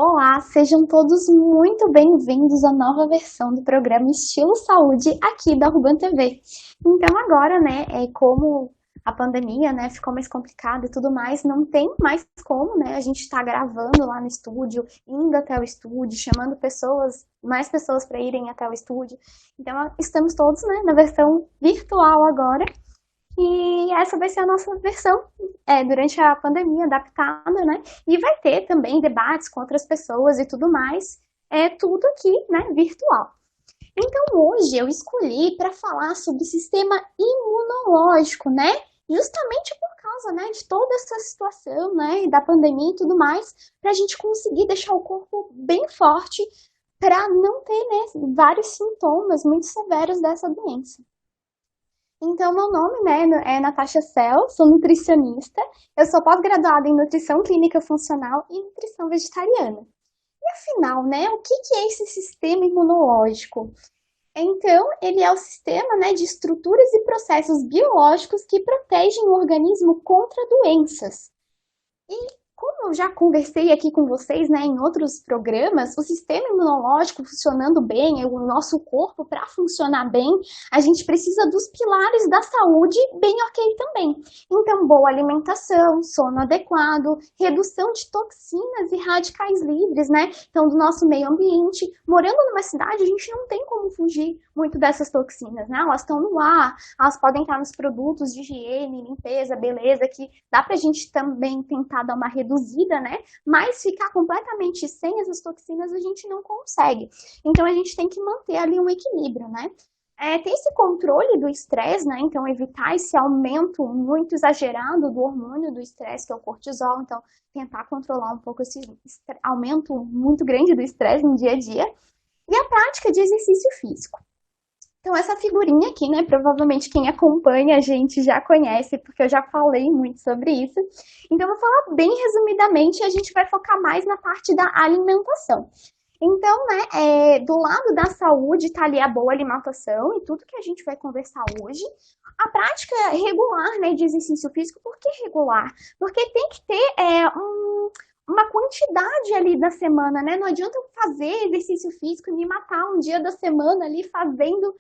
Olá, sejam todos muito bem-vindos à nova versão do programa Estilo Saúde aqui da Urban TV. Então agora, como a pandemia, ficou mais complicada e tudo mais, não tem mais como, a gente estar gravando lá no estúdio, indo até o estúdio, chamando mais pessoas para irem até o estúdio. Então estamos todos, na versão virtual agora. E essa vai ser a nossa versão durante a pandemia adaptada, E vai ter também debates com outras pessoas e tudo mais. É tudo aqui, virtual. Então hoje eu escolhi para falar sobre o sistema imunológico, Justamente por causa, de toda essa situação, e da pandemia e tudo mais, para a gente conseguir deixar o corpo bem forte para não ter, vários sintomas muito severos dessa doença. Então, meu nome, é Natasha Cel, sou nutricionista, eu sou pós-graduada em nutrição clínica funcional e nutrição vegetariana. E afinal, o que é esse sistema imunológico? Então, ele é o sistema, de estruturas e processos biológicos que protegem o organismo contra doenças. E como eu já conversei aqui com vocês, em outros programas, o sistema imunológico funcionando bem, o nosso corpo para funcionar bem, a gente precisa dos pilares da saúde bem ok também. Então, boa alimentação, sono adequado, redução de toxinas e radicais livres, Então, do nosso meio ambiente. Morando numa cidade, a gente não tem como fugir muito dessas toxinas, Elas estão no ar, elas podem estar nos produtos de higiene, limpeza, beleza, que dá pra gente também tentar dar uma reduzida, Mas ficar completamente sem essas toxinas a gente não consegue. Então a gente tem que manter ali um equilíbrio, Tem esse controle do estresse, Então evitar esse aumento muito exagerado do hormônio do estresse, que é o cortisol. Então tentar controlar um pouco esse aumento muito grande do estresse no dia a dia. E a prática de exercício físico. Então, essa figurinha aqui, provavelmente quem acompanha a gente já conhece, porque eu já falei muito sobre isso. Então, eu vou falar bem resumidamente e a gente vai focar mais na parte da alimentação. Então, do lado da saúde está ali a boa alimentação e tudo que a gente vai conversar hoje. A prática regular, de exercício físico. Por que regular? Porque tem que ter uma quantidade ali da semana, Não adianta eu fazer exercício físico e me matar um dia da semana ali fazendo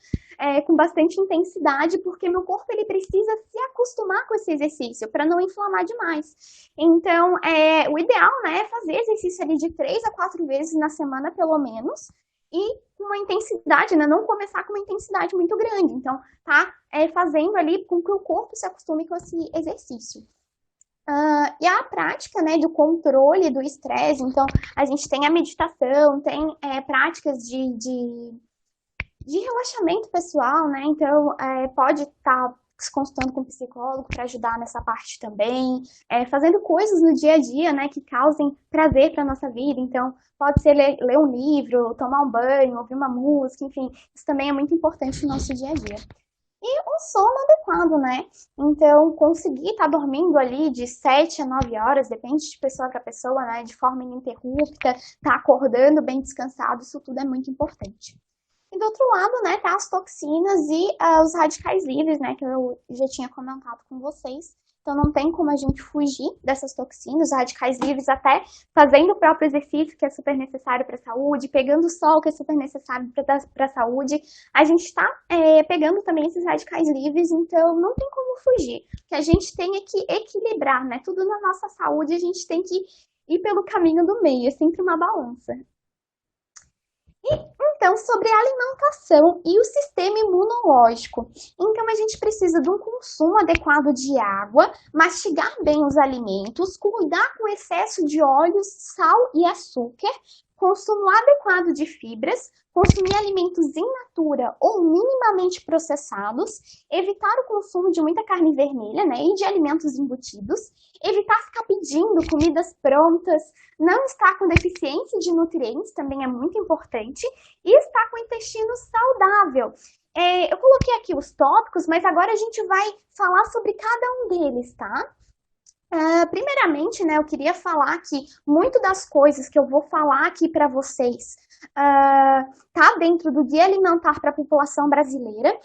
com bastante intensidade, porque meu corpo ele precisa se acostumar com esse exercício para não inflamar demais. Então, o ideal, é fazer exercício ali de 3 a 4 vezes na semana, pelo menos, e com uma intensidade, Não começar com uma intensidade muito grande. Então, tá fazendo ali com que o corpo se acostume com esse exercício. E a prática, do controle do estresse, então a gente tem a meditação, tem práticas de relaxamento pessoal, Então pode estar se consultando com um psicólogo para ajudar nessa parte também, fazendo coisas no dia a dia, que causem prazer para a nossa vida. Então pode ser ler um livro, tomar um banho, ouvir uma música, enfim, isso também é muito importante no nosso dia a dia. E o sono adequado, Então, conseguir estar dormindo ali de 7 a 9 horas, depende de pessoa para pessoa, De forma ininterrupta, estar acordando bem descansado, isso tudo é muito importante. E do outro lado, tá as toxinas e os radicais livres, que eu já tinha comentado com vocês. Então, não tem como a gente fugir dessas toxinas, radicais livres, até fazendo o próprio exercício, que é super necessário para a saúde, pegando o sol, que é super necessário para a saúde. A gente está pegando também esses radicais livres, então não tem como fugir. O que a gente tem é que equilibrar, Tudo na nossa saúde, a gente tem que ir pelo caminho do meio, é sempre uma balança. Então, sobre a alimentação e o sistema imunológico. Então, a gente precisa de um consumo adequado de água, mastigar bem os alimentos, cuidar com o excesso de óleo, sal e açúcar, consumo adequado de fibras, consumir alimentos in natura ou minimamente processados, evitar o consumo de muita carne vermelha, e de alimentos embutidos, evitar ficar pedindo comidas prontas, não estar com deficiência de nutrientes, também é muito importante, e estar com o intestino saudável. Eu coloquei aqui os tópicos, mas agora a gente vai falar sobre cada um deles, tá? Primeiramente, eu queria falar que muito das coisas que eu vou falar aqui para vocês tá dentro do Guia Alimentar para a População Brasileira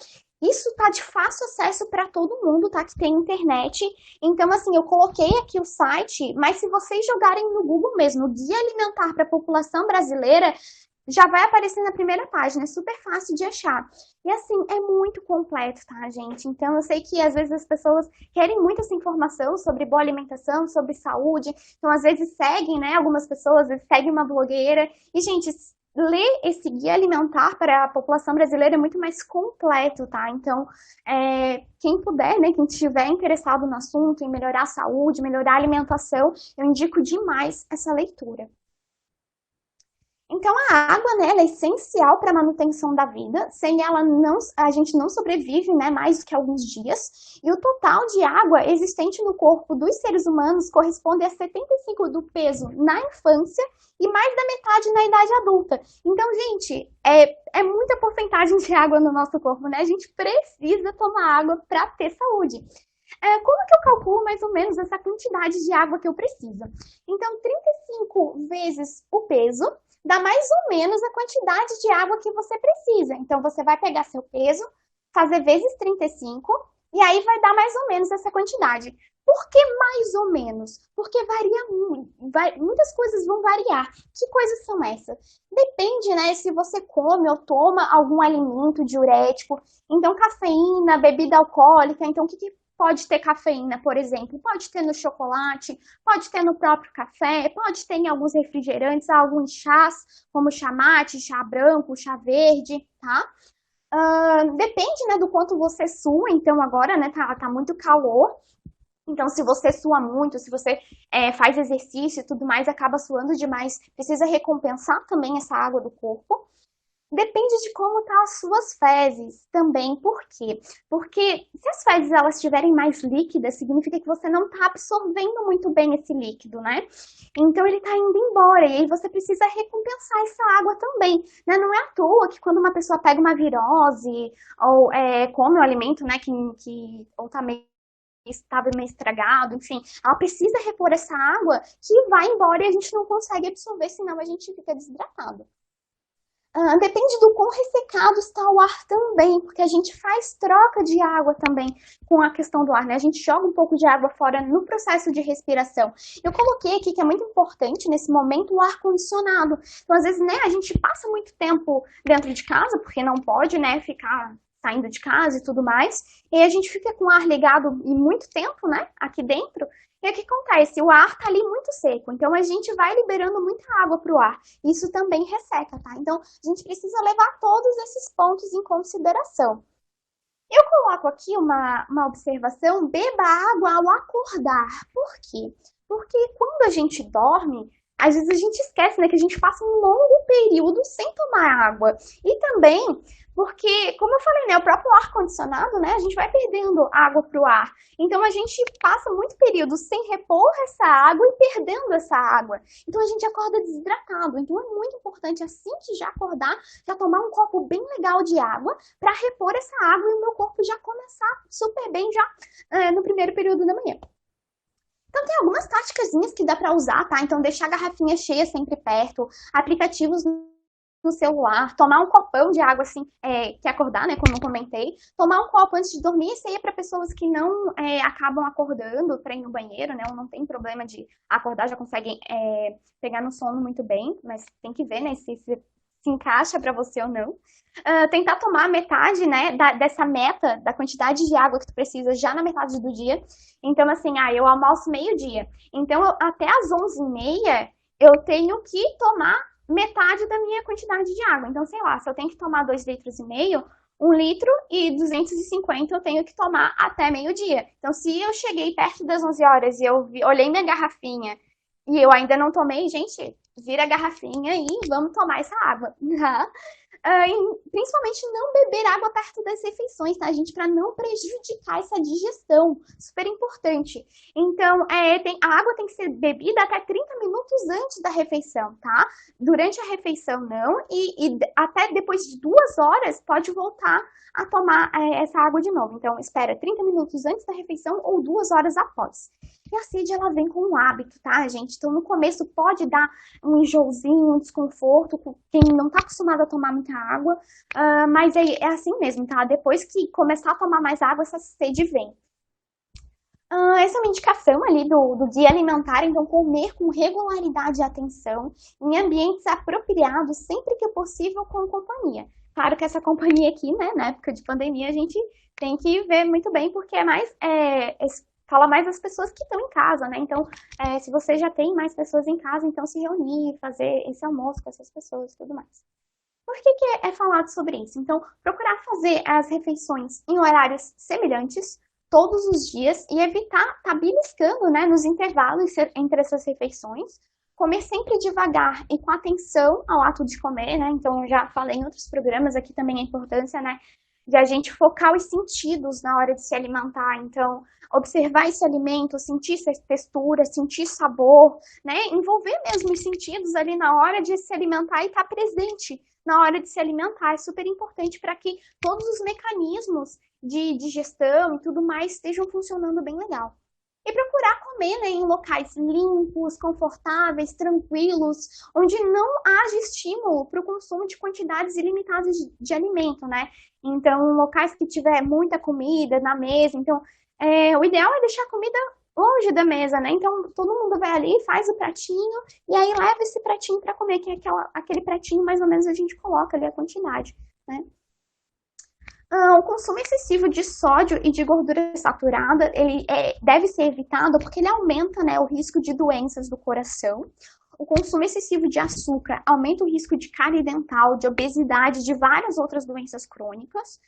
isso tá de fácil acesso para todo mundo, tá? Que tem internet. Então, assim, eu coloquei aqui o site, mas se vocês jogarem no Google mesmo, Guia Alimentar para a População Brasileira, já vai aparecer na primeira página, é super fácil de achar. E assim, é muito completo, tá, gente? Então, eu sei que às vezes as pessoas querem muito essa informação sobre boa alimentação, sobre saúde. Então, às vezes seguem, né? Algumas pessoas, às vezes seguem uma blogueira. E, gente, ler esse guia alimentar para a população brasileira é muito mais completo, tá? Então, quem puder, né? Quem estiver interessado no assunto, em melhorar a saúde, melhorar a alimentação, eu indico demais essa leitura. Então, a água, né, ela é essencial para a manutenção da vida. Sem ela, não, a gente não sobrevive, né, mais do que alguns dias. E o total de água existente no corpo dos seres humanos corresponde a 75% do peso na infância e mais da metade na idade adulta. Então, gente, é muita porcentagem de água no nosso corpo, né? A gente precisa tomar água para ter saúde. Como que eu calculo mais ou menos essa quantidade de água que eu preciso? Então, 35 vezes o peso dá mais ou menos a quantidade de água que você precisa. Então, você vai pegar seu peso, fazer vezes 35, e aí vai dar mais ou menos essa quantidade. Por que mais ou menos? Porque varia muito, muitas coisas vão variar. Que coisas são essas? Depende, né, se você come ou toma algum alimento diurético. Então, cafeína, bebida alcoólica. Então, o que pode ter cafeína, por exemplo? Pode ter no chocolate, pode ter no próprio café, pode ter em alguns refrigerantes, alguns chás, como chá mate, chá branco, chá verde, tá? Depende, né, do quanto você sua. Então, agora, né, tá muito calor. Então, se você sua muito, se você faz exercício e tudo mais, acaba suando demais, precisa recompensar também essa água do corpo. Depende de como tá as suas fezes também. Por quê? Porque se as fezes elas estiverem mais líquidas, significa que você não está absorvendo muito bem esse líquido, né? Então ele está indo embora e aí você precisa recompensar essa água também, né? Não é à toa que quando uma pessoa pega uma virose ou come um alimento, né, ou tá meio estava meio estragado, enfim, ela precisa repor essa água que vai embora e a gente não consegue absorver, senão a gente fica desidratado. Depende do quão ressecado está o ar também, porque a gente faz troca de água também com a questão do ar, né? A gente joga um pouco de água fora no processo de respiração. Eu coloquei aqui que é muito importante nesse momento o ar-condicionado. Então, às vezes, né, a gente passa muito tempo dentro de casa, porque não pode, né, ficar saindo de casa e tudo mais, e aí a gente fica com o ar ligado e muito tempo, né, aqui dentro. E o que acontece? O ar tá ali muito seco, então a gente vai liberando muita água para o ar. Isso também resseca, tá? Então a gente precisa levar todos esses pontos em consideração. Eu coloco aqui uma observação: beba água ao acordar. Por quê? Porque quando a gente dorme, às vezes a gente esquece, né, que a gente passa um longo período sem tomar água. E também porque, como eu falei, né, o próprio ar-condicionado, né, a gente vai perdendo água para o ar. Então, a gente passa muito período sem repor essa água e perdendo essa água. Então, a gente acorda desidratado. Então, é muito importante, assim que já acordar, já tomar um copo bem legal de água para repor essa água e o meu corpo já começar super bem já no primeiro período da manhã. Então, tem algumas táticazinhas que dá para usar, tá? Então, deixar a garrafinha cheia sempre perto, aplicativos no celular, tomar um copão de água assim, que acordar, né, como eu comentei, tomar um copo antes de dormir. Isso aí é para pessoas que não acabam acordando para ir no banheiro, né, ou não tem problema de acordar, já conseguem pegar no sono muito bem, mas tem que ver, né, se encaixa para você ou não. Tentar tomar metade, né, dessa meta, da quantidade de água que tu precisa já na metade do dia. Então, assim, eu almoço meio-dia. Então, até às 11h30, eu tenho que tomar metade da minha quantidade de água. Então, sei lá, se eu tenho que tomar 2,5 litros, 1 litro e 250 eu tenho que tomar até meio-dia. Então, se eu cheguei perto das 11 horas e eu olhei minha garrafinha e eu ainda não tomei, gente, vira a garrafinha e vamos tomar essa água, tá? Principalmente não beber água perto das refeições, tá, gente? Para não prejudicar essa digestão. Super importante. Então, a água tem que ser bebida até 30 minutos antes da refeição, tá? Durante a refeição, não. E até depois de 2 horas, pode voltar a tomar essa água de novo. Então, espera 30 minutos antes da refeição ou 2 horas após. E a sede, ela vem com um hábito, tá, gente? Então, no começo pode dar um enjoozinho, um desconforto, com quem não tá acostumado a tomar muita água, mas é assim mesmo, tá? Depois que começar a tomar mais água, essa sede vem. Essa é uma indicação ali do guia alimentar, então comer com regularidade e atenção, em ambientes apropriados, sempre que possível, com companhia. Claro que essa companhia aqui, né, na época de pandemia, a gente tem que ver muito bem, porque fala mais das pessoas que estão em casa, né? Então, se você já tem mais pessoas em casa, então se reunir, fazer esse almoço com essas pessoas e tudo mais. Por que que é falado sobre isso? Então, procurar fazer as refeições em horários semelhantes, todos os dias, e evitar estar beliscando, né, nos intervalos entre essas refeições. Comer sempre devagar e com atenção ao ato de comer, né? Então, eu já falei em outros programas aqui também a importância, né, de a gente focar os sentidos na hora de se alimentar. Então, observar esse alimento, sentir textura, sentir sabor, né? Envolver mesmo os sentidos ali na hora de se alimentar e estar presente na hora de se alimentar. É super importante para que todos os mecanismos de digestão e tudo mais estejam funcionando bem legal. E procurar comer, né, em locais limpos, confortáveis, tranquilos, onde não haja estímulo para o consumo de quantidades ilimitadas de alimento, né? Então, locais que tiver muita comida na mesa, então, o ideal é deixar a comida longe da mesa, né? Então, todo mundo vai ali, faz o pratinho, e aí leva esse pratinho para comer, que é aquele pratinho, mais ou menos, a gente coloca ali a quantidade, né? O consumo excessivo de sódio e de gordura saturada, ele deve ser evitado porque ele aumenta, né, o risco de doenças do coração. O consumo excessivo de açúcar aumenta o risco de cárie dental, de obesidade, de várias outras doenças crônicas.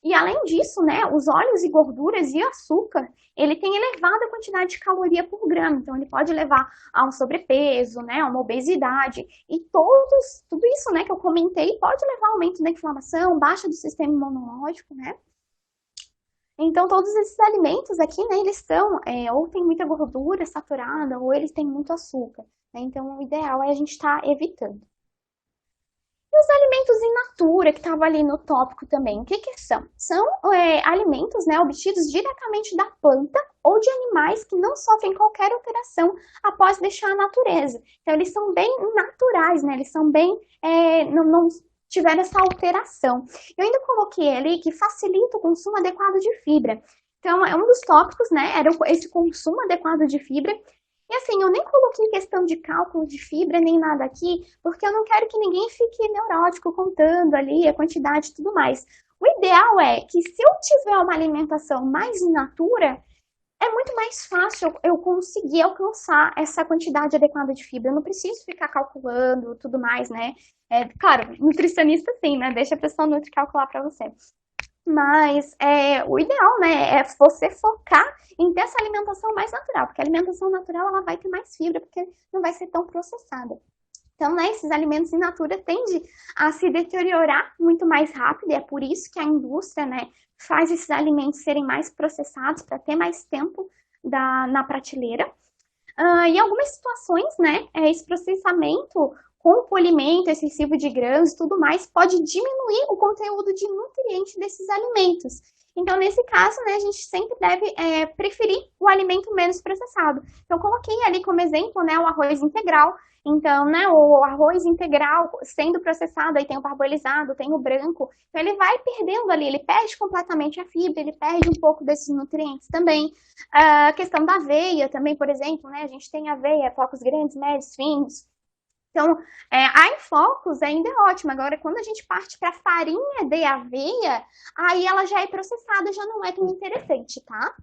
E além disso, né, os óleos e gorduras e açúcar, ele tem elevada quantidade de caloria por grama, então ele pode levar a um sobrepeso, né, a uma obesidade, e tudo isso, né, que eu comentei, pode levar a aumento da inflamação, baixa do sistema imunológico, né. Então, todos esses alimentos aqui, né, eles são, ou tem muita gordura saturada, ou eles têm muito açúcar, né, então o ideal é a gente estar evitando. E os alimentos in natura, que estava ali no tópico também, o que que são? São alimentos, né, obtidos diretamente da planta ou de animais que não sofrem qualquer alteração após deixar a natureza. Então, eles são bem naturais, né, eles são bem, não tiveram essa alteração. Eu ainda coloquei ali que facilita o consumo adequado de fibra. Então, um dos tópicos, né, era esse consumo adequado de fibra. E assim, eu nem coloquei questão de cálculo de fibra nem nada aqui, porque eu não quero que ninguém fique neurótico contando ali a quantidade e tudo mais. O ideal é que se eu tiver uma alimentação mais in natura, é muito mais fácil eu conseguir alcançar essa quantidade adequada de fibra. Eu não preciso ficar calculando tudo mais, né? Claro, nutricionista sim, né? Deixa a pessoa nutri calcular para você. Mas o ideal, né, é você focar em ter essa alimentação mais natural, porque a alimentação natural ela vai ter mais fibra, porque não vai ser tão processada. Então, né, esses alimentos in natura tendem a se deteriorar muito mais rápido, e é por isso que a indústria, né, faz esses alimentos serem mais processados para ter mais tempo na prateleira. Em algumas situações, né, esse processamento com polimento excessivo de grãos e tudo mais, pode diminuir o conteúdo de nutrientes desses alimentos. Então, nesse caso, né, a gente sempre deve preferir o alimento menos processado. Então, coloquei ali como exemplo, né, o arroz integral. Então, né, o arroz integral sendo processado, aí tem o parbolizado, tem o branco. Então, ele vai perdendo ali, ele perde completamente a fibra, ele perde um pouco desses nutrientes também. A questão da aveia também, por exemplo, né, a gente tem aveia, flocos grandes, médios, finos. Então, a em flocos ainda é ótima. Agora, quando a gente parte para farinha de aveia, aí ela já é processada, já não é tão interessante, tá?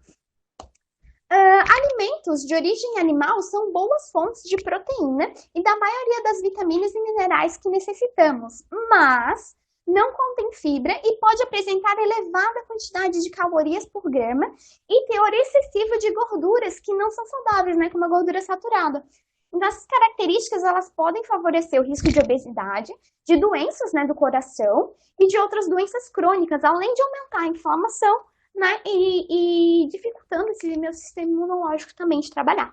Alimentos de origem animal são boas fontes de proteína e da maioria das vitaminas e minerais que necessitamos, mas não contém fibra e pode apresentar elevada quantidade de calorias por grama e teor excessivo de gorduras que não são saudáveis, né, como a gordura saturada. Então, essas características, elas podem favorecer o risco de obesidade, de doenças, né, do coração e de outras doenças crônicas, além de aumentar a inflamação, né, e dificultando esse meu sistema imunológico também de trabalhar.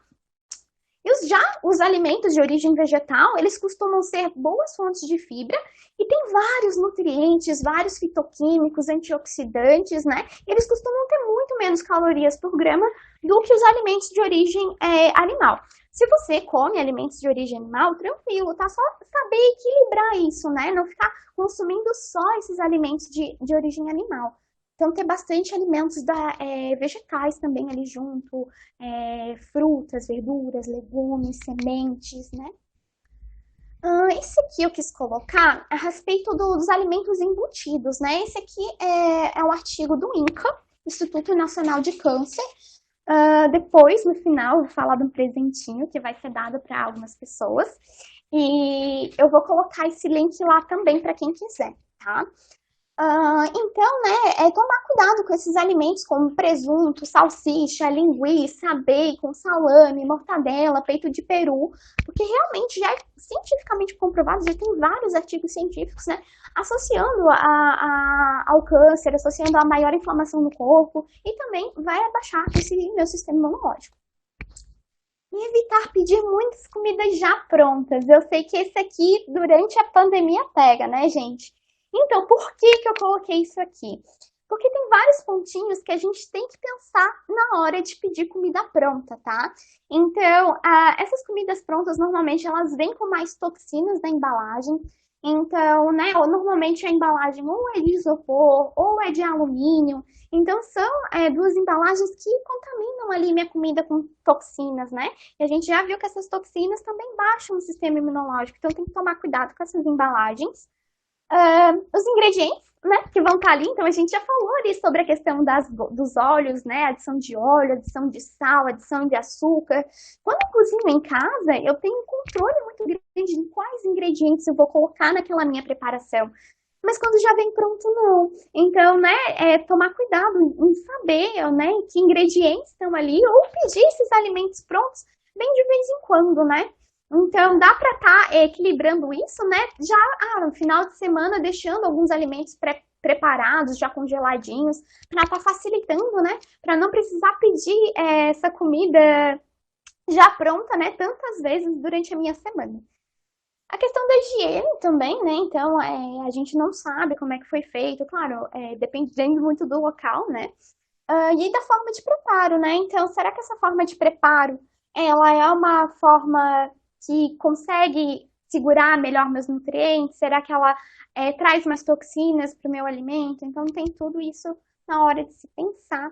Já os alimentos de origem vegetal, eles costumam ser boas fontes de fibra e tem vários nutrientes, vários fitoquímicos, antioxidantes, né? Eles costumam ter muito menos calorias por grama do que os alimentos de origem animal. Se você come alimentos de origem animal, tranquilo, tá? Só saber equilibrar isso, né? Não ficar consumindo só esses alimentos de origem animal. Então, ter bastante alimentos vegetais também ali junto, frutas, verduras, legumes, sementes, né? Esse aqui eu quis colocar a respeito dos alimentos embutidos, né? Esse aqui é um artigo do INCA, Instituto Nacional de Câncer. Depois, no final, eu vou falar de um presentinho que vai ser dado para algumas pessoas. E eu vou colocar esse link lá também para quem quiser, tá? Então, né, tomar cuidado com esses alimentos como presunto, salsicha, linguiça, bacon, salame, mortadela, peito de peru, porque realmente já é cientificamente comprovado, já tem vários artigos científicos, né, associando ao câncer, associando a maior inflamação no corpo e também vai abaixar esse meu sistema imunológico. E evitar pedir muitas comidas já prontas. Eu sei que esse aqui, durante a pandemia, pega, né, gente? Então, por que eu coloquei isso aqui? Porque tem vários pontinhos que a gente tem que pensar na hora de pedir comida pronta, tá? Então, essas comidas prontas, normalmente, elas vêm com mais toxinas na embalagem. Então, né, normalmente a embalagem ou é de isopor ou é de alumínio. Então, são duas embalagens que contaminam ali minha comida com toxinas, né? E a gente já viu que essas toxinas também baixam o sistema imunológico. Então, tem que tomar cuidado com essas embalagens. Os ingredientes, né, que vão estar ali, então a gente já falou ali sobre a questão dos óleos, né, adição de óleo, adição de sal, adição de açúcar. Quando eu cozinho em casa, eu tenho um controle muito grande de quais ingredientes eu vou colocar naquela minha preparação. Mas quando já vem pronto, não. Então, né, tomar cuidado em saber, né, que ingredientes estão ali, ou pedir esses alimentos prontos bem de vez em quando, né? Então, dá para estar equilibrando isso, né? Já no final de semana, deixando alguns alimentos preparados, já congeladinhos, para estar facilitando, né? Para não precisar pedir essa comida já pronta, né? Tantas vezes durante a minha semana. A questão da higiene também, né? Então, a gente não sabe como é que foi feito, claro, dependendo muito do local, né? E da forma de preparo, né? Então, será que essa forma de preparo, ela é uma forma que consegue segurar melhor meus nutrientes? Será que ela traz mais toxinas para o meu alimento? Então, tem tudo isso na hora de se pensar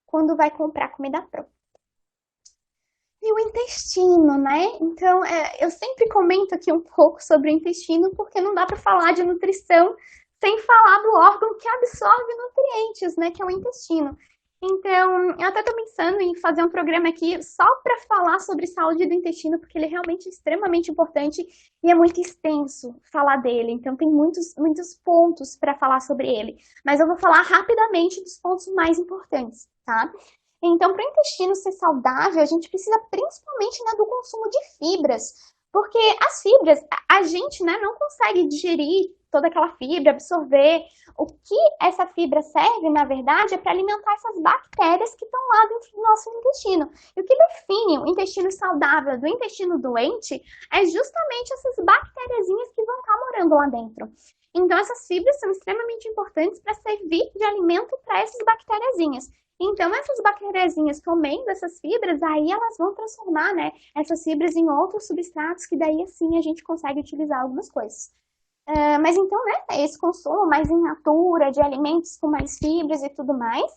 quando vai comprar comida pronta. E o intestino, né? Então, eu sempre comento aqui um pouco sobre o intestino, porque não dá para falar de nutrição sem falar do órgão que absorve nutrientes, né? Que é o intestino. Então, eu até estou pensando em fazer um programa aqui só para falar sobre saúde do intestino, porque ele é realmente extremamente importante e é muito extenso falar dele. Então, tem muitos pontos para falar sobre ele. Mas eu vou falar rapidamente dos pontos mais importantes, tá? Então, para o intestino ser saudável, a gente precisa principalmente, né, do consumo de fibras, porque as fibras, a gente, né, não consegue digerir toda aquela fibra, absorver. O que essa fibra serve, na verdade, é para alimentar essas bactérias que estão lá dentro do nosso intestino. E o que define o intestino saudável do intestino doente é justamente essas bactériazinhas que vão estar morando lá dentro. Então, essas fibras são extremamente importantes para servir de alimento para essas bactériazinhas. Então, essas bactériazinhas comendo essas fibras, aí elas vão transformar, né, essas fibras em outros substratos que daí, assim, a gente consegue utilizar algumas coisas. Mas então, né, esse consumo mais in natura, de alimentos com mais fibras e tudo mais.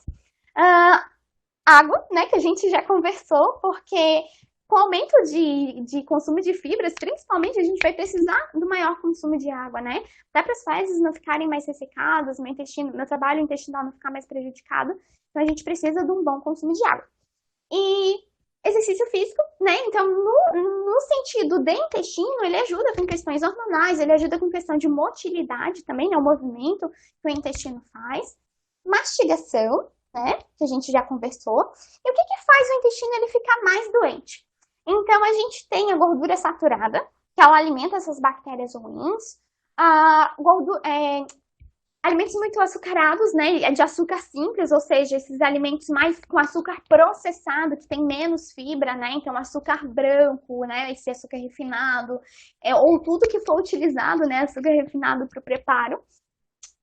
Água, né, que a gente já conversou, porque com o aumento de consumo de fibras, principalmente, a gente vai precisar do maior consumo de água, né? Até para as fezes não ficarem mais ressecadas, meu trabalho intestinal não ficar mais prejudicado. Então, a gente precisa de um bom consumo de água. E exercício físico, né? Então, no sentido de intestino, ele ajuda com questões hormonais, ele ajuda com questão de motilidade também, né? O movimento que o intestino faz. Mastigação, né? Que a gente já conversou. E o que faz o intestino ele ficar mais doente? Então, a gente tem a gordura saturada, que ela alimenta essas bactérias ruins. Alimentos muito açucarados, né, de açúcar simples, ou seja, esses alimentos mais com açúcar processado, que tem menos fibra, né, então açúcar branco, né, esse açúcar refinado, ou tudo que for utilizado, né, açúcar refinado para o preparo.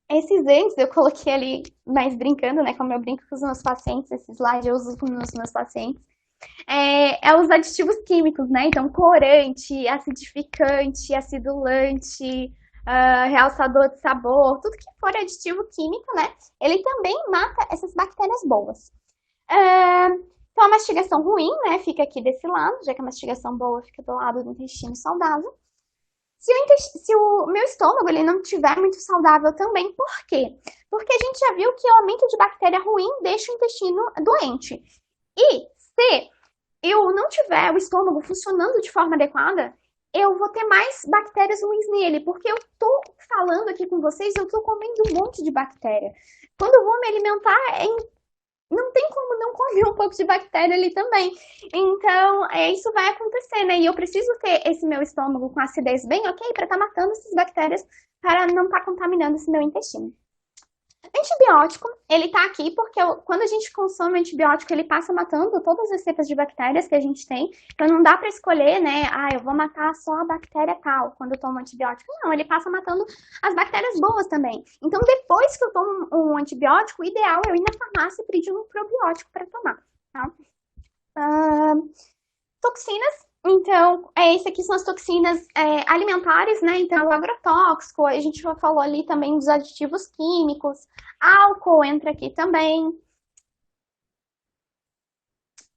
Esses antes eu coloquei ali, mais brincando, né, como eu brinco com os meus pacientes, esses slides eu uso com os meus pacientes, os aditivos químicos, né? Então, corante, acidificante, acidulante, realçador de sabor, tudo que for aditivo químico, né? Ele também mata essas bactérias boas. Ah, então, a mastigação ruim, né? Fica aqui desse lado, já que a mastigação boa fica do lado do intestino saudável. Se o meu estômago ele não estiver muito saudável também, por quê? Porque a gente já viu que o aumento de bactéria ruim deixa o intestino doente. E se eu não tiver o estômago funcionando de forma adequada, eu vou ter mais bactérias ruins nele, porque eu tô falando aqui com vocês, eu tô comendo um monte de bactéria. Quando eu vou me alimentar, não tem como não comer um pouco de bactéria ali também. Então, isso vai acontecer, né? E eu preciso ter esse meu estômago com acidez bem ok para estar matando essas bactérias, para não estar contaminando esse meu intestino. Antibiótico, ele tá aqui porque quando a gente consome antibiótico, ele passa matando todas as cepas de bactérias que a gente tem. Então não dá para escolher, né? Ah, eu vou matar só a bactéria tal quando eu tomo antibiótico. Não, ele passa matando as bactérias boas também. Então depois que eu tomo um antibiótico, o ideal é eu ir na farmácia e pedir um probiótico para tomar, tá? Toxinas, então, esse aqui são as toxinas alimentares, né? Então, o agrotóxico, a gente já falou ali também dos aditivos químicos, álcool entra aqui também.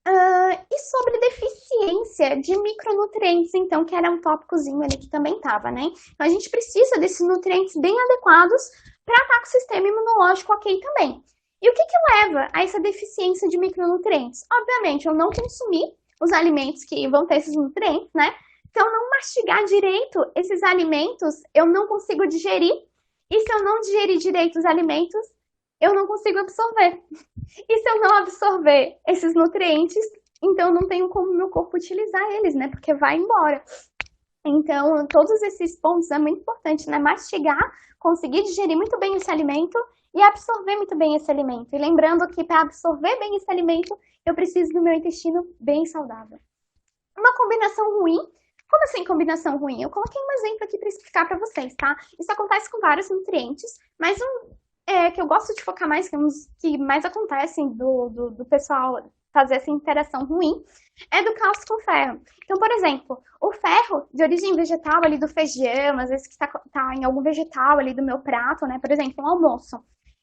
E sobre deficiência de micronutrientes, então, que era um tópicozinho ali que também estava, né? Então, a gente precisa desses nutrientes bem adequados para estar com o sistema imunológico ok também. E o que leva a essa deficiência de micronutrientes? Obviamente, eu não consumir os alimentos que vão ter esses nutrientes, né? Se eu não mastigar direito esses alimentos, eu não consigo digerir. E se eu não digerir direito os alimentos, eu não consigo absorver. E se eu não absorver esses nutrientes, então não tenho como meu corpo utilizar eles, né? Porque vai embora. Então, todos esses pontos é muito importante, né? Mastigar, conseguir digerir muito bem esse alimento e absorver muito bem esse alimento. E lembrando que para absorver bem esse alimento, eu preciso do meu intestino bem saudável. Uma combinação ruim. Como assim combinação ruim? Eu coloquei um exemplo aqui para explicar para vocês, tá? Isso acontece com vários nutrientes, mas que eu gosto de focar mais, que é um dos que mais acontecem do pessoal fazer essa interação ruim, é do cálcio com ferro. Então, por exemplo, o ferro de origem vegetal ali do feijão, às vezes que tá em algum vegetal ali do meu prato, né? Por exemplo, um almoço.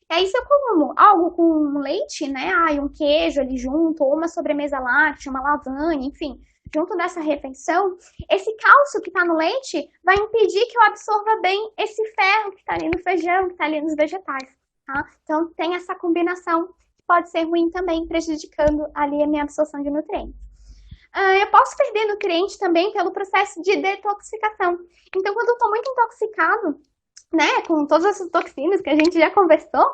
E aí, se eu como algo com leite, né? Um queijo ali junto, ou uma sobremesa láctea, uma lasanha, enfim, junto dessa refeição, esse cálcio que está no leite vai impedir que eu absorva bem esse ferro que está ali no feijão, que está ali nos vegetais, tá? Então, tem essa combinação que pode ser ruim também, prejudicando ali a minha absorção de nutrientes. Eu posso perder nutrientes também pelo processo de detoxificação. Então, quando eu estou muito intoxicado, né, com todas essas toxinas que a gente já conversou,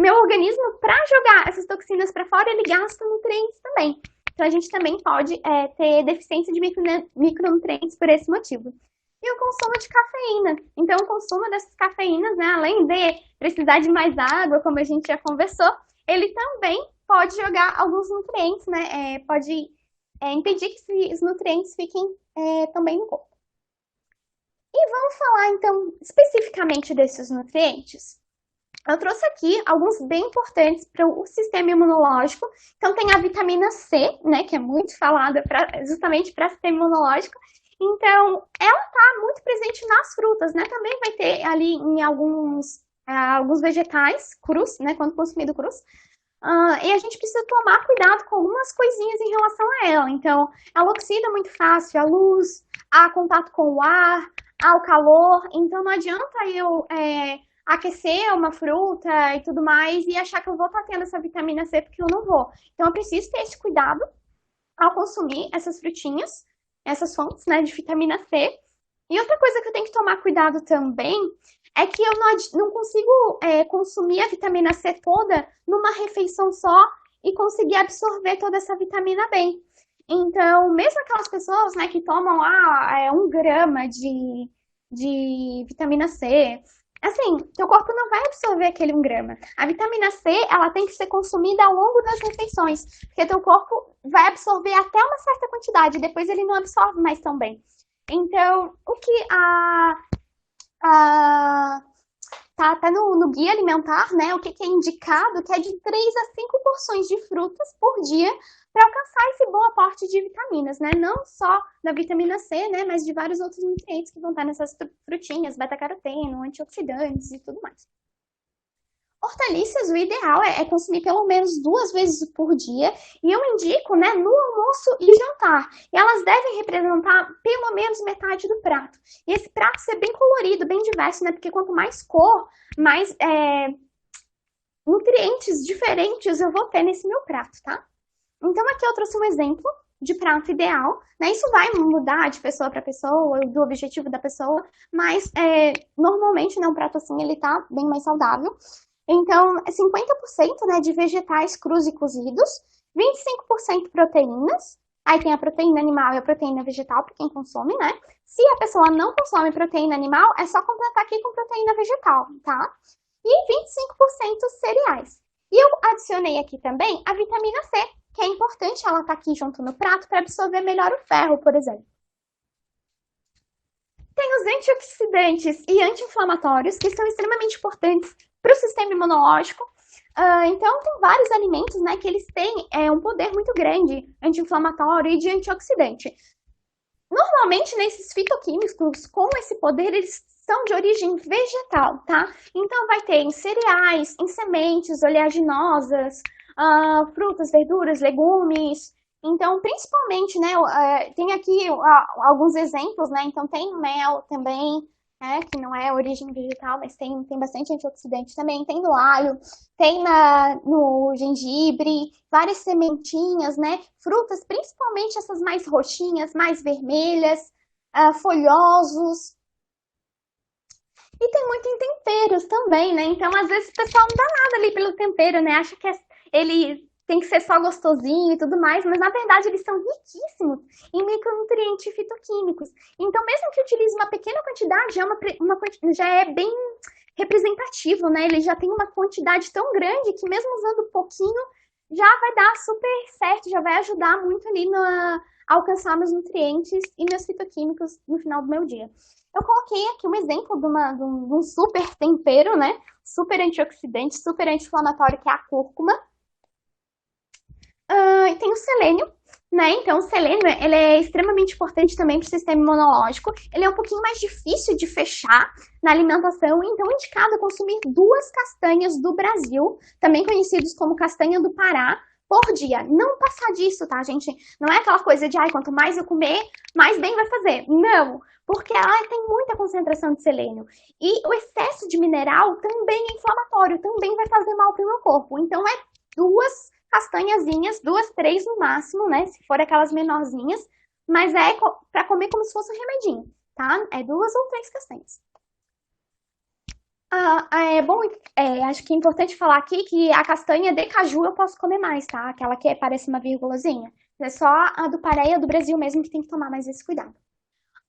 meu organismo, para jogar essas toxinas para fora, ele gasta nutrientes também. Então, a gente também pode ter deficiência de micronutrientes por esse motivo. E o consumo de cafeína. Então, o consumo dessas cafeínas, né, além de precisar de mais água, como a gente já conversou, ele também pode jogar alguns nutrientes, né, pode impedir que esses nutrientes fiquem também no corpo. E vamos falar, então, especificamente desses nutrientes. Eu trouxe aqui alguns bem importantes para o sistema imunológico. Então, tem a vitamina C, né, que é muito falada justamente para o sistema imunológico. Então, ela está muito presente nas frutas, né? Também vai ter ali em alguns vegetais crus, né, quando consumido crus. E a gente precisa tomar cuidado com algumas coisinhas em relação a ela. Então, ela oxida muito fácil a luz, a contato com o ar, ao calor. Então, não adianta eu aquecer uma fruta e tudo mais e achar que eu vou estar tendo essa vitamina C, porque eu não vou. Então, eu preciso ter esse cuidado ao consumir essas frutinhas, essas fontes, né, de vitamina C. E outra coisa que eu tenho que tomar cuidado também é que eu não consigo consumir a vitamina C toda numa refeição só e conseguir absorver toda essa vitamina bem. Então, mesmo aquelas pessoas, né, que tomam 1 grama de vitamina C, Assim, teu corpo não vai absorver aquele 1 grama. A vitamina C, ela tem que ser consumida ao longo das refeições, porque teu corpo vai absorver até uma certa quantidade, depois ele não absorve mais tão bem. Então, o que a tá no guia alimentar, né? O que é indicado, que é de 3 a 5 porções de frutas por dia para alcançar esse bom aporte de vitaminas, né? Não só da vitamina C, né? Mas de vários outros nutrientes que vão estar nessas frutinhas, beta-caroteno, antioxidantes e tudo mais. Hortaliças, o ideal é consumir pelo menos 2 vezes por dia, e eu indico, né, no almoço e jantar. E elas devem representar pelo menos metade do prato. E esse prato ser bem colorido, bem diverso, né, porque quanto mais cor, mais nutrientes diferentes eu vou ter nesse meu prato, tá? Então aqui eu trouxe um exemplo de prato ideal, né? Isso vai mudar de pessoa para pessoa, do objetivo da pessoa, mas normalmente, né, um prato assim, ele tá bem mais saudável. Então, 50%, né, de vegetais crus e cozidos, 25% proteínas, aí tem a proteína animal e a proteína vegetal para quem consome, né? Se a pessoa não consome proteína animal, é só completar aqui com proteína vegetal, tá? E 25% cereais. E eu adicionei aqui também a vitamina C, que é importante ela estar aqui junto no prato para absorver melhor o ferro, por exemplo. Tem os antioxidantes e anti-inflamatórios, que são extremamente importantes para o sistema imunológico. Então, tem vários alimentos, né, que eles têm um poder muito grande anti-inflamatório e de antioxidante. Normalmente, nesses fitoquímicos, com esse poder, eles são de origem vegetal, tá? Então, vai ter em cereais, em sementes oleaginosas, frutas, verduras, legumes. Então, principalmente, né, tem aqui alguns exemplos, né? Então, tem mel também, que não é origem vegetal, mas tem bastante antioxidante também. Tem no alho, tem no gengibre, várias sementinhas, né? Frutas, principalmente essas mais roxinhas, mais vermelhas, folhosos. E tem muito em temperos também, né? Então, às vezes, o pessoal não dá nada ali pelo tempero, né? Acha que ele tem que ser só gostosinho e tudo mais, mas na verdade eles são riquíssimos em micronutrientes e fitoquímicos. Então, mesmo que utilize uma pequena quantidade, já é bem representativo, né? Ele já tem uma quantidade tão grande que mesmo usando pouquinho, já vai dar super certo, já vai ajudar muito ali a alcançar meus nutrientes e meus fitoquímicos no final do meu dia. Eu coloquei aqui um exemplo de um super tempero, né? Super antioxidante, super anti-inflamatório, que é a cúrcuma. E tem o selênio, né? Então, o selênio, ele é extremamente importante também para o sistema imunológico. Ele é um pouquinho mais difícil de fechar na alimentação, então é indicado consumir 2 castanhas do Brasil, também conhecidos como castanha do Pará, por dia. Não passar disso, tá, gente? Não é aquela coisa de, quanto mais eu comer, mais bem vai fazer. Não, porque ela tem muita concentração de selênio. E o excesso de mineral também é inflamatório, também vai fazer mal para o meu corpo. Então, é 2 castanhazinhas, 2, 3 no máximo, né? Se for aquelas menorzinhas, mas é para comer como se fosse um remedinho, tá? É 2 ou 3 castanhas. Bom, acho que é importante falar aqui que a castanha de caju eu posso comer mais, tá? Aquela que parece uma vírgulazinha. É só a do Pará e a do Brasil mesmo que tem que tomar mais esse cuidado.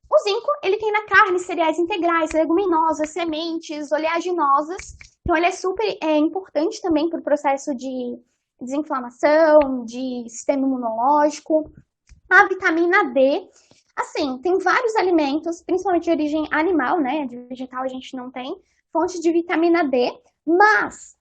O zinco, ele tem na carne, cereais integrais, leguminosas, sementes, oleaginosas. Então, ele é super importante também para o processo de desinflamação, de sistema imunológico. A vitamina D, assim, tem vários alimentos, principalmente de origem animal, né? De vegetal a gente não tem fonte de vitamina D, mas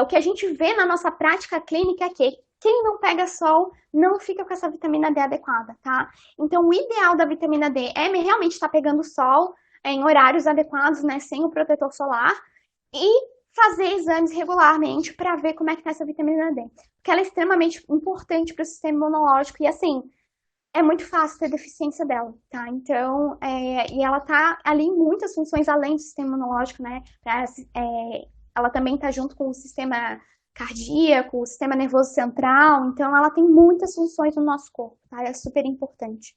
o que a gente vê na nossa prática clínica é que quem não pega sol não fica com essa vitamina D adequada, tá? Então, o ideal da vitamina D é realmente estar pegando sol em horários adequados, né? Sem o protetor solar e fazer exames regularmente para ver como é que tá essa vitamina D. Porque ela é extremamente importante para o sistema imunológico e, assim, é muito fácil ter deficiência dela, tá? Então, e ela tá ali em muitas funções além do sistema imunológico, né? Ela também tá junto com o sistema cardíaco, o sistema nervoso central, então ela tem muitas funções no nosso corpo, tá? É super importante.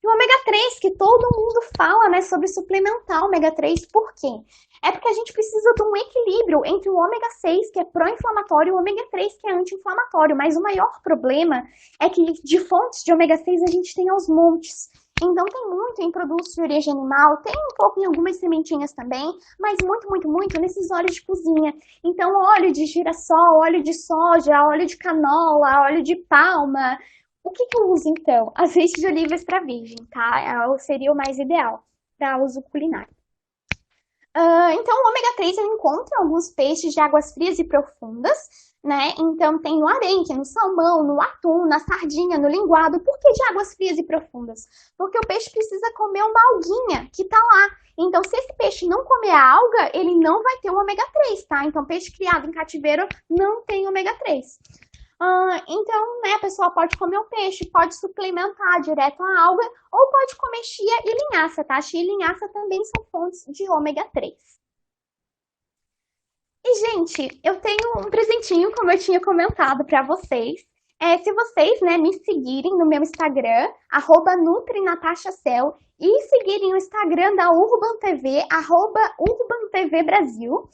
E o ômega 3, que todo mundo fala, né, sobre suplementar o ômega 3, por quê? É porque a gente precisa de um equilíbrio entre o ômega 6, que é pró-inflamatório, e o ômega 3, que é anti-inflamatório. Mas o maior problema é que de fontes de ômega 6 a gente tem aos montes. Então tem muito em produtos de origem animal, tem um pouco em algumas sementinhas também, mas muito, muito, muito nesses óleos de cozinha. Então óleo de girassol, óleo de soja, óleo de canola, óleo de palma. O que que eu uso então? Azeite de oliva extra virgem, tá? Seria o mais ideal para uso culinário. Então, o ômega 3 eu encontro em alguns peixes de águas frias e profundas, né? Então, tem no arenque, no salmão, no atum, na sardinha, no linguado. Por que de águas frias e profundas? Porque o peixe precisa comer uma alguinha que tá lá. Então, se esse peixe não comer a alga, ele não vai ter o ômega 3, tá? Então, peixe criado em cativeiro não tem ômega 3. Então, né, a pessoa pode comer o peixe, pode suplementar direto a alga, ou pode comer chia e linhaça, tá? Chia e linhaça também são fontes de ômega 3. E, gente, eu tenho um presentinho, como eu tinha comentado para vocês. Se vocês, né, me seguirem no meu Instagram, @NutriNatashaCell, e seguirem o Instagram da Urban TV, @UrbanTVBrasil,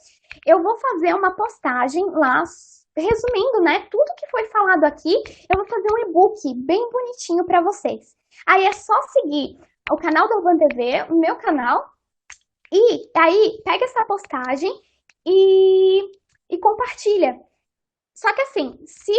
eu vou fazer uma postagem lá, resumindo, né, tudo que foi falado aqui. Eu vou fazer um e-book bem bonitinho para vocês. Aí é só seguir o canal da Urban TV, o meu canal, e aí pega essa postagem e, e compartilha. Só que assim, se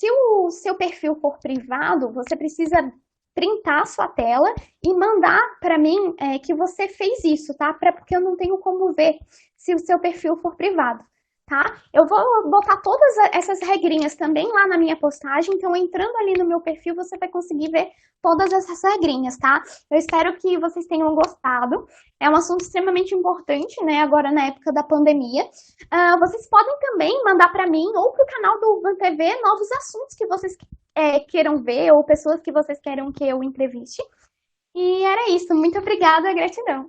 o seu perfil for privado, você precisa printar a sua tela e mandar para mim que você fez isso, tá? Porque eu não tenho como ver se o seu perfil for privado, tá? Eu vou botar todas essas regrinhas também lá na minha postagem, então entrando ali no meu perfil você vai conseguir ver todas essas regrinhas, tá? Eu espero que vocês tenham gostado. É um assunto extremamente importante, né? Agora na época da pandemia. Vocês podem também mandar para mim ou para o canal do Urban TV novos assuntos que vocês queiram ver ou pessoas que vocês queiram que eu entreviste. E era isso. Muito obrigada, gratidão.